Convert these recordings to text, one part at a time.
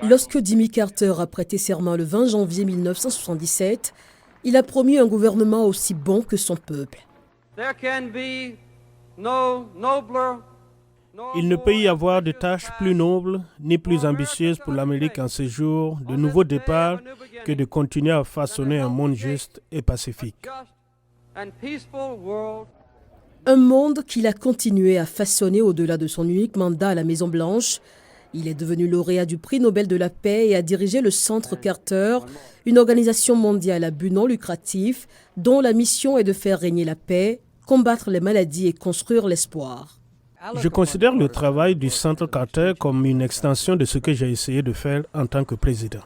Lorsque Jimmy Carter a prêté serment le 20 janvier 1977, il a promis un gouvernement aussi bon que son peuple. Il ne peut y avoir de tâche plus noble ni plus ambitieuse pour l'Amérique en ce jour de nouveau départ que de continuer à façonner un monde juste et pacifique. Un monde qu'il a continué à façonner au-delà de son unique mandat à la Maison-Blanche. Il est devenu lauréat du prix Nobel de la paix et a dirigé le Centre Carter, une organisation mondiale à but non lucratif dont la mission est de faire régner la paix, combattre les maladies et construire l'espoir. Je considère le travail du Centre Carter comme une extension de ce que j'ai essayé de faire en tant que président.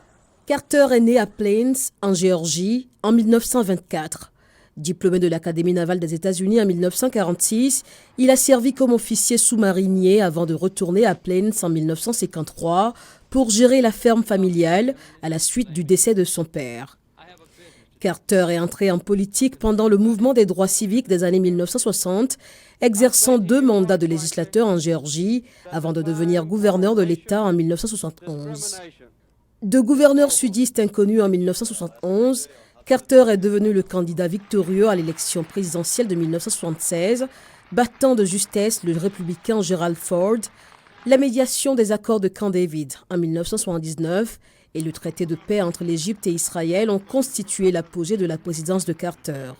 Carter est né à Plains, en Géorgie, en 1924. Diplômé de l'Académie navale des États-Unis en 1946, il a servi comme officier sous-marinier avant de retourner à Plains en 1953 pour gérer la ferme familiale à la suite du décès de son père. Carter est entré en politique pendant le mouvement des droits civiques des années 1960, exerçant 2 mandats de législateur en Géorgie avant de devenir gouverneur de l'État en 1971. De gouverneur sudiste inconnu en 1971, Carter est devenu le candidat victorieux à l'élection présidentielle de 1976, battant de justesse le républicain Gerald Ford, la médiation des accords de Camp David en 1979 et le traité de paix entre l'Égypte et Israël ont constitué l'apogée de la présidence de Carter.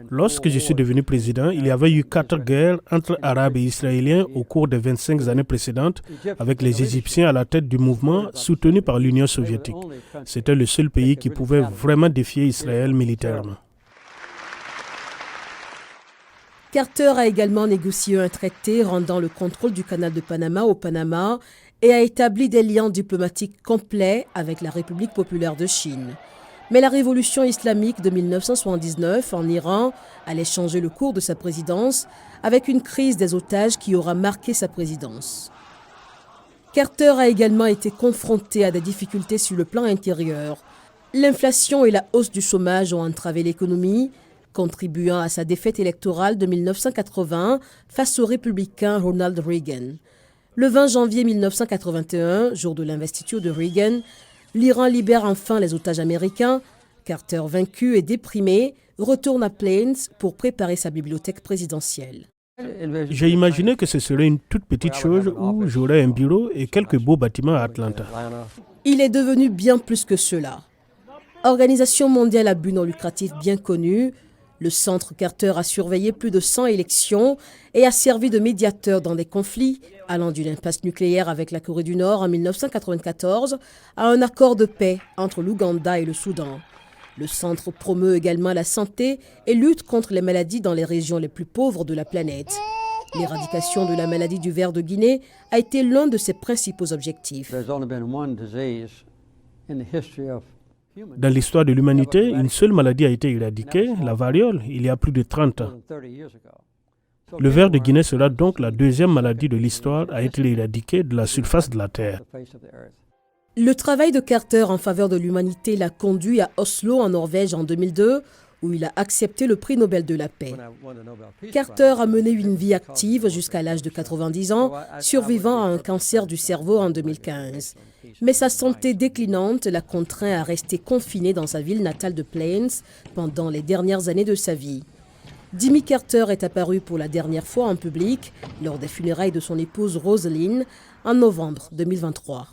Lorsque je suis devenu président, il y avait eu 4 guerres entre Arabes et Israéliens au cours des 25 années précédentes, avec les Égyptiens à la tête du mouvement soutenu par l'Union soviétique. C'était le seul pays qui pouvait vraiment défier Israël militairement. Carter a également négocié un traité rendant le contrôle du canal de Panama au Panama et a établi des liens diplomatiques complets avec la République populaire de Chine. Mais la révolution islamique de 1979 en Iran allait changer le cours de sa présidence avec une crise des otages qui aura marqué sa présidence. Carter a également été confronté à des difficultés sur le plan intérieur. L'inflation et la hausse du chômage ont entravé l'économie, contribuant à sa défaite électorale de 1980 face au républicain Ronald Reagan. Le 20 janvier 1981, jour de l'investiture de Reagan, l'Iran libère enfin les otages américains. Carter, vaincu et déprimé, retourne à Plains pour préparer sa bibliothèque présidentielle. J'ai imaginé que ce serait une toute petite chose où j'aurais un bureau et quelques beaux bâtiments à Atlanta. Il est devenu bien plus que cela. Organisation mondiale à but non lucratif bien connue, le Centre Carter a surveillé plus de 100 élections et a servi de médiateur dans des conflits, allant d'une impasse nucléaire avec la Corée du Nord en 1994 à un accord de paix entre l'Ouganda et le Soudan. Le centre promeut également la santé et lutte contre les maladies dans les régions les plus pauvres de la planète. L'éradication de la maladie du ver de Guinée a été l'un de ses principaux objectifs. Dans l'histoire de l'humanité, une seule maladie a été éradiquée, la variole, il y a plus de 30 ans. Le ver de Guinée sera donc la 2e maladie de l'histoire à être éradiquée de la surface de la Terre. Le travail de Carter en faveur de l'humanité l'a conduit à Oslo, en Norvège, en 2002, où il a accepté le prix Nobel de la paix. Carter a mené une vie active jusqu'à l'âge de 90 ans, survivant à un cancer du cerveau en 2015. Mais sa santé déclinante l'a contraint à rester confiné dans sa ville natale de Plains pendant les dernières années de sa vie. Jimmy Carter est apparu pour la dernière fois en public lors des funérailles de son épouse Rosalind en novembre 2023.